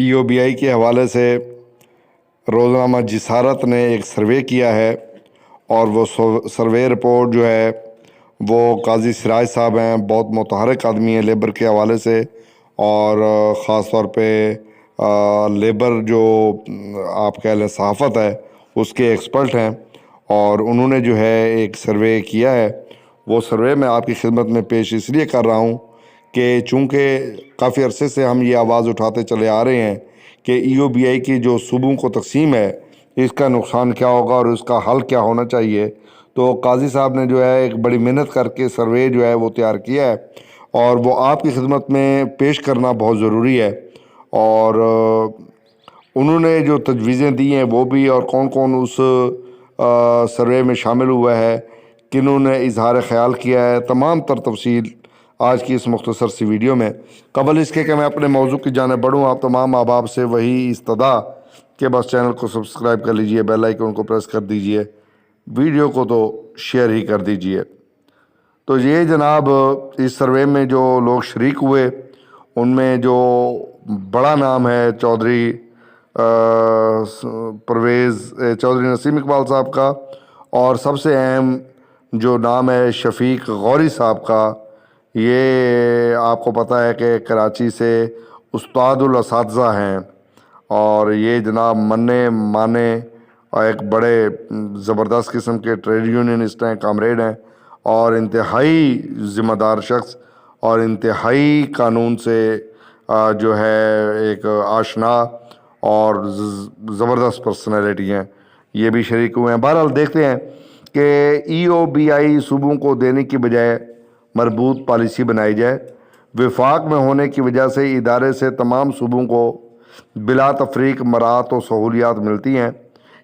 EOBI کے حوالے سے روزنامہ جسارت نے ایک سروے کیا ہے، اور وہ سروے رپورٹ جو ہے وہ قاضی سراج صاحب ہیں، بہت متحرک آدمی ہیں لیبر کے حوالے سے، اور خاص طور پہ لیبر جو آپ کہہ لیں صحافت ہے اس کے ایکسپرٹ ہیں، اور انہوں نے جو ہے ایک سروے کیا ہے۔ وہ سروے میں آپ کی خدمت میں پیش اس لیے کر رہا ہوں کہ چونکہ کافی عرصے سے ہم یہ آواز اٹھاتے چلے آ رہے ہیں کہ EOBI کی جو صوبوں کو تقسیم ہے اس کا نقصان کیا ہوگا اور اس کا حل کیا ہونا چاہیے، تو قاضی صاحب نے جو ہے ایک بڑی محنت کر کے سروے جو ہے وہ تیار کیا ہے، اور وہ آپ کی خدمت میں پیش کرنا بہت ضروری ہے۔ اور انہوں نے جو تجویزیں دی ہیں وہ بھی، اور کون کون اس سروے میں شامل ہوا ہے، کنہوں نے اظہار خیال کیا ہے، تمام تر تفصیل آج کی اس مختصر سی ویڈیو میں۔ قبل اس کے کہ میں اپنے موضوع کی جانب بڑھوں، آپ تمام احباب سے وہی استدعا کہ بس چینل کو سبسکرائب کر لیجئے، بیل آئیکن کو پریس کر دیجئے، ویڈیو کو تو شیئر ہی کر دیجئے۔ تو یہ جناب اس سروے میں جو لوگ شریک ہوئے ان میں جو بڑا نام ہے چودھری نسیم اقبال صاحب کا، اور سب سے اہم جو نام ہے شفیق غوری صاحب کا۔ یہ آپ کو پتہ ہے کہ کراچی سے استاد الاساتذہ ہیں، اور یہ جناب مننے مانے اور ایک بڑے زبردست قسم کے ٹریڈ یونینسٹ ہیں، کامریڈ ہیں، اور انتہائی ذمہ دار شخص، اور انتہائی قانون سے جو ہے ایک آشنا اور زبردست پرسنالٹی ہیں، یہ بھی شریک ہوئے ہیں۔ بہرحال دیکھتے ہیں کہ EOBI صوبوں کو دینے کی بجائے مربوط پالیسی بنائی جائے۔ وفاق میں ہونے کی وجہ سے ادارے سے تمام صوبوں کو بلا تفریق مراعات و سہولیات ملتی ہیں۔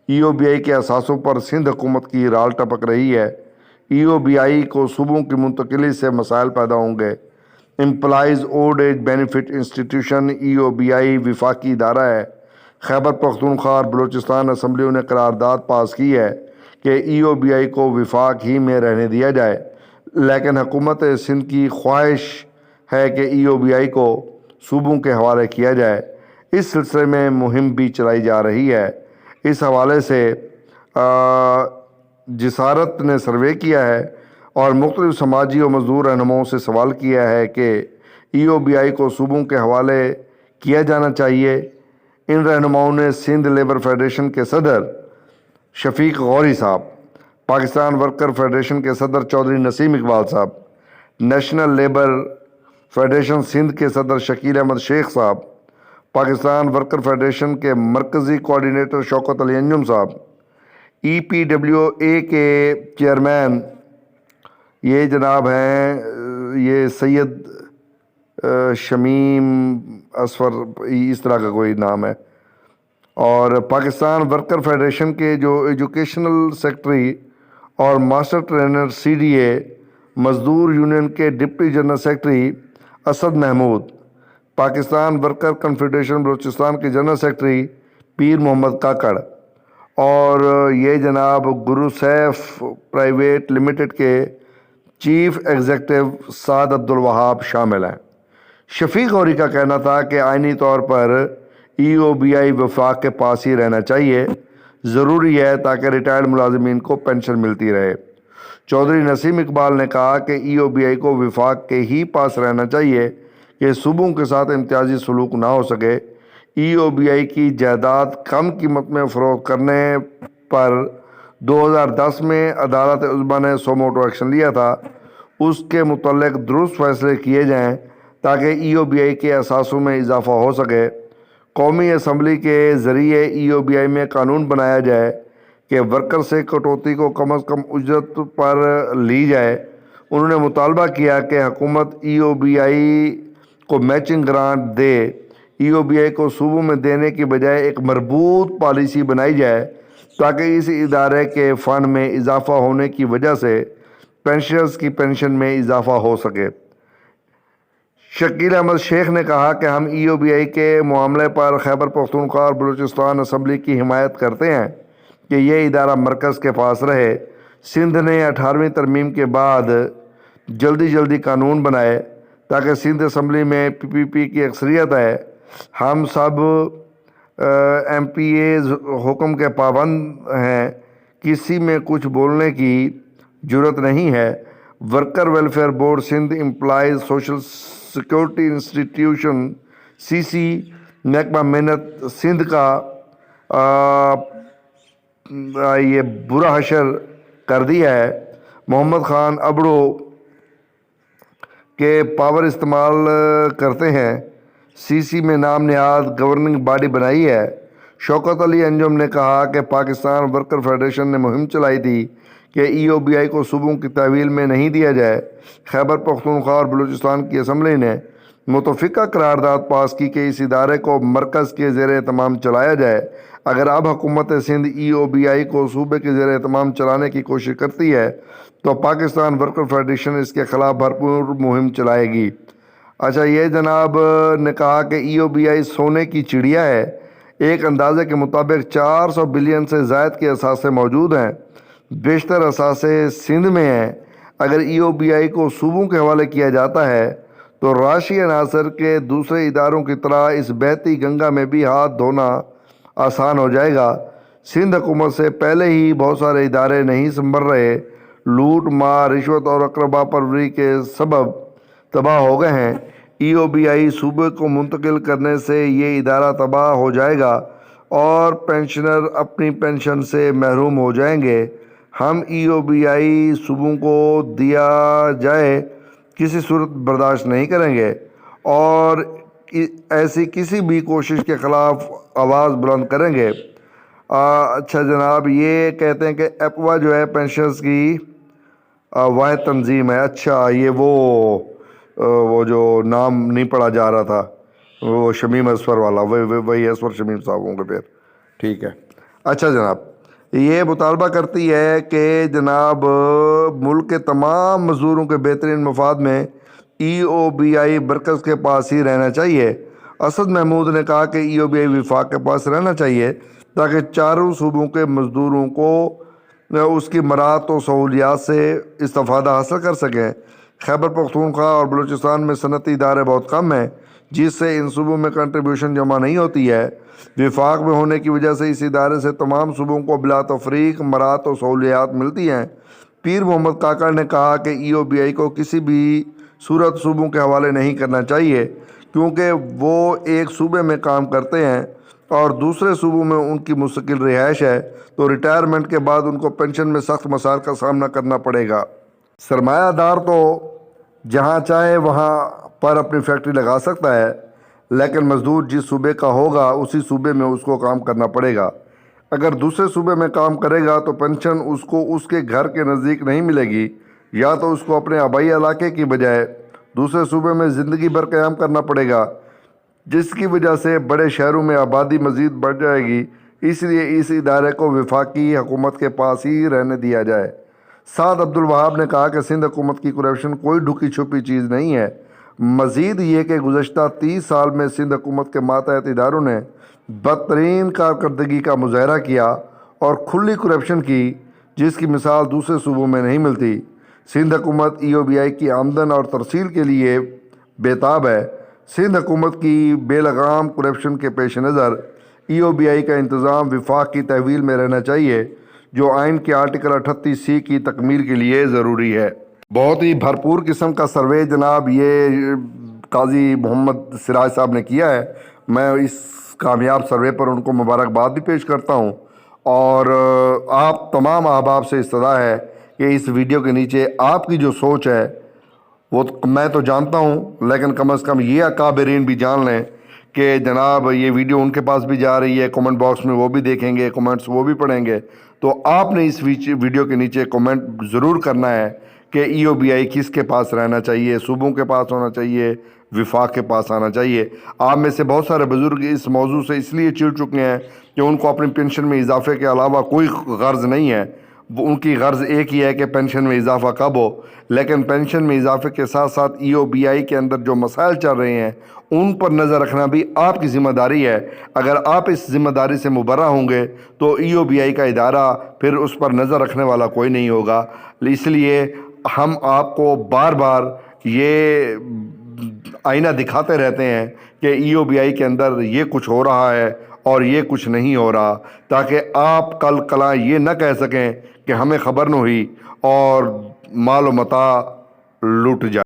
EOBI کے اثاثوں پر سندھ حکومت کی رال ٹپک رہی ہے۔ EOBI کو صوبوں کی منتقلی سے مسائل پیدا ہوں گے۔ Employees old age benefit institution EOBI وفاقی ادارہ ہے۔ خیبر پختونخوا اور بلوچستان اسمبلیوں نے قرارداد پاس کی ہے کہ EOBI کو وفاق ہی میں رہنے دیا جائے، لیکن حکومت سندھ کی خواہش ہے کہ EOBI کو صوبوں کے حوالے کیا جائے۔ اس سلسلے میں مہم بھی چلائی جا رہی ہے۔ اس حوالے سے جسارت نے سروے کیا ہے اور مختلف سماجی و مزدور رہنماؤں سے سوال کیا ہے کہ EOBI کو صوبوں کے حوالے کیا جانا چاہیے۔ ان رہنماؤں نے سندھ لیبر فیڈریشن کے صدر شفیق غوری صاحب، پاکستان ورکر فیڈریشن کے صدر چودھری نسیم اقبال صاحب، نیشنل لیبر فیڈریشن سندھ کے صدر شکیل احمد شیخ صاحب، پاکستان ورکر فیڈریشن کے مرکزی کوارڈینیٹر شوکت علی انجم صاحب، EPWA کے چیئرمین یہ جناب ہیں یہ سید شمیم اصفر، اس طرح کا کوئی نام ہے، اور پاکستان ورکر فیڈریشن کے جو ایجوکیشنل سیکرٹری اور ماسٹر ٹرینر CDA مزدور یونین کے deputy general secretary Asad Mahmood, Pakistan worker confederation Balochistan کے جنرل سیکرٹری پیر محمد کاکڑ، اور یہ جناب گرو سیف پرائیویٹ لمیٹڈ کے چیف ایگزیکٹو سعد عبدالوہاب شامل ہیں۔ شفیق غوری کا کہنا تھا کہ آئینی طور پر EOBI وفاق کے پاس ہی رہنا چاہیے، ضروری ہے تاکہ ریٹائرڈ ملازمین کو پینشن ملتی رہے۔ چودھری نسیم اقبال نے کہا کہ EOBI کو وفاق کے ہی پاس رہنا چاہیے کہ صوبوں کے ساتھ امتیازی سلوک نہ ہو سکے۔ EOBI کی جائیداد کم قیمت میں فروخت کرنے پر 2010 میں عدالت عظمیٰ نے سو موٹو ایکشن لیا تھا، اس کے متعلق درست فیصلے کیے جائیں تاکہ EOBI کے اثاثوں میں اضافہ ہو سکے۔ قومی اسمبلی کے ذریعے EOBI میں قانون بنایا جائے کہ ورکر سے کٹوتی کو کم از کم اجرت پر لی جائے۔ انہوں نے مطالبہ کیا کہ حکومت EOBI کو میچنگ گرانٹ دے۔ EOBI کو صوبوں میں دینے کی بجائے ایک مربوط پالیسی بنائی جائے تاکہ اس ادارے کے فنڈ میں اضافہ ہونے کی وجہ سے پینشنرز کی پینشن میں اضافہ ہو سکے۔ شکیل احمد شیخ نے کہا کہ ہم EOBI کے معاملے پر خیبر پختونخوا اور بلوچستان اسمبلی کی حمایت کرتے ہیں کہ یہ ادارہ مرکز کے پاس رہے۔ سندھ نے 18ویں ترمیم کے بعد جلدی قانون بنائے تاکہ سندھ اسمبلی میں PPP کی اکثریت ہے ہم سب ایم پی ایز حکم کے پابند ہیں، کسی میں کچھ بولنے کی جرت نہیں ہے۔ Worker welfare board Sindh, employees social security institution C C, محکمہ محنت سندھ کا یہ برا حشر کر دیا ہے۔ محمد خان ابڑو کے پاور استعمال کرتے ہیں، سی سی میں نام نہاد گورننگ باڈی بنائی ہے۔ شوکت علی انجم نے کہا کہ پاکستان ورکر فیڈریشن نے مہم چلائی تھی کہ ای او بی آئی کو صوبوں کی تحویل میں نہیں دیا جائے۔ خیبر پختونخوا اور بلوچستان کی اسمبلی نے متفقہ قرارداد پاس کی کہ اس ادارے کو مرکز کے زیر اہتمام چلایا جائے۔ اگر اب حکومت سندھ ای او بی آئی کو صوبے کے زیر اہتمام چلانے کی کوشش کرتی ہے تو پاکستان ورکر فیڈریشن اس کے خلاف بھرپور مہم چلائے گی۔ اچھا، یہ جناب نے کہا کہ ای او بی آئی سونے کی چڑیا ہے۔ ایک اندازے کے مطابق 400 بلین سے زائد کے اثاثے موجود ہیں، بیشتر اثاثے سندھ میں ہیں۔ اگر ای او بی آئی کو صوبوں کے حوالے کیا جاتا ہے تو راشی عناصر کے دوسرے اداروں کی طرح اس بہتی گنگا میں بھی ہاتھ دھونا آسان ہو جائے گا۔ سندھ حکومت سے پہلے ہی بہت سارے ادارے نہیں سنبھل رہے، لوٹ مار، رشوت اور اقربا پروری کے سبب تباہ ہو گئے ہیں۔ ای او بی آئی صوبے کو منتقل کرنے سے یہ ادارہ تباہ ہو جائے گا اور پینشنر اپنی پینشن سے محروم ہو جائیں گے۔ ہم ای او بی آئی صوبوں کو دیا جائے کسی صورت برداشت نہیں کریں گے اور ایسی کسی بھی کوشش کے خلاف آواز بلند کریں گے۔ اچھا جناب، یہ کہتے ہیں کہ ایپوا جو ہے پینشنرز کی واحد تنظیم ہے۔ اچھا، یہ وہ جو نام نہیں پڑھا جا رہا تھا، وہ شمیم اسفر والا، وہی اسفر شمیم صاحب ہوں گے پھر، ٹھیک ہے۔ اچھا جناب، یہ مطالبہ کرتی ہے کہ جناب ملک کے تمام مزدوروں کے بہترین مفاد میں ای او بی آئی مرکز کے پاس ہی رہنا چاہیے۔ اسد محمود نے کہا کہ ای او بی آئی وفاق کے پاس رہنا چاہیے تاکہ چاروں صوبوں کے مزدوروں کو اس کی مراعات و سہولیات سے استفادہ حاصل کر سکیں۔ خیبر پختونخوا اور بلوچستان میں صنعتی ادارے بہت کم ہیں، جس سے ان صوبوں میں کنٹریبیوشن جمع نہیں ہوتی ہے۔ وفاق میں ہونے کی وجہ سے اس ادارے سے تمام صوبوں کو بلا تفریق مراعات و سہولیات ملتی ہیں۔ پیر محمد کاکڑ نے کہا کہ ای او بی آئی کو کسی بھی صورت صوبوں کے حوالے نہیں کرنا چاہیے، کیونکہ وہ ایک صوبے میں کام کرتے ہیں اور دوسرے صوبوں میں ان کی مستقل رہائش ہے، تو ریٹائرمنٹ کے بعد ان کو پینشن میں سخت مسائل کا سامنا کرنا پڑے گا۔ سرمایہ دار تو جہاں چاہے وہاں پر اپنی فیکٹری لگا سکتا ہے، لیکن مزدور جس صوبے کا ہوگا اسی صوبے میں اس کو کام کرنا پڑے گا۔ اگر دوسرے صوبے میں کام کرے گا تو پینشن اس کو اس کے گھر کے نزدیک نہیں ملے گی، یا تو اس کو اپنے آبائی علاقے کی بجائے دوسرے صوبے میں زندگی بھر قیام کرنا پڑے گا، جس کی وجہ سے بڑے شہروں میں آبادی مزید بڑھ جائے گی۔ اس لیے اس ادارے کو وفاقی حکومت کے پاس ہی رہنے دیا جائے۔ سعد عبدالوہاب نے کہا کہ سندھ حکومت کی کرپشن کوئی ڈھکی چھپی چیز نہیں ہے۔ مزید یہ کہ گزشتہ 30 سال میں سندھ حکومت کے ماتحت اداروں نے بدترین کارکردگی کا مظاہرہ کیا اور کھلی کرپشن کی، جس کی مثال دوسرے صوبوں میں نہیں ملتی۔ سندھ حکومت ای او بی آئی کی آمدن اور ترسیل کے لیے بےتاب ہے۔ سندھ حکومت کی بے لگام کرپشن کے پیش نظر ای او بی آئی کا انتظام وفاق کی تحویل میں رہنا چاہیے، جو آئین کے آرٹیکل 38C کی تکمیل کے لیے ضروری ہے۔ بہت ہی بھرپور قسم کا سروے جناب یہ قاضی محمد سراج صاحب نے کیا ہے۔ میں اس کامیاب سروے پر ان کو مبارکباد بھی پیش کرتا ہوں، اور آپ تمام احباب سے استدعا ہے کہ اس ویڈیو کے نیچے آپ کی جو سوچ ہے وہ میں تو جانتا ہوں، لیکن کم از کم یہ اکابرین بھی جان لیں کہ جناب یہ ویڈیو ان کے پاس بھی جا رہی ہے، کمنٹ باکس میں وہ بھی دیکھیں گے، کمنٹس وہ بھی پڑھیں گے، تو آپ نے اس ویڈیو کے نیچے کمنٹ ضرور کرنا ہے کہ ای او بی آئی کس کے پاس رہنا چاہیے، صوبوں کے پاس ہونا چاہیے، وفاق کے پاس آنا چاہیے۔ آپ میں سے بہت سارے بزرگ اس موضوع سے اس لیے چڑ چکے ہیں کہ ان کو اپنی پینشن میں اضافے کے علاوہ کوئی غرض نہیں ہے۔ ان کی غرض ایک ہی ہے کہ پینشن میں اضافہ کب ہو، لیکن پینشن میں اضافے کے ساتھ ساتھ ای او بی آئی کے اندر جو مسائل چل رہے ہیں ان پر نظر رکھنا بھی آپ کی ذمہ داری ہے۔ اگر آپ اس ذمہ داری سے مبرہ ہوں گے تو ای او بی آئی کا ادارہ پھر اس پر نظر رکھنے والا کوئی نہیں ہوگا۔ اس لیے ہم آپ کو بار بار یہ آئینہ دکھاتے رہتے ہیں کہ EOBI کے اندر یہ کچھ ہو رہا ہے اور یہ کچھ نہیں ہو رہا، تاکہ آپ کل کلاں یہ نہ کہہ سکیں کہ ہمیں خبر نہ ہوئی اور مال و متاع لوٹ جائے۔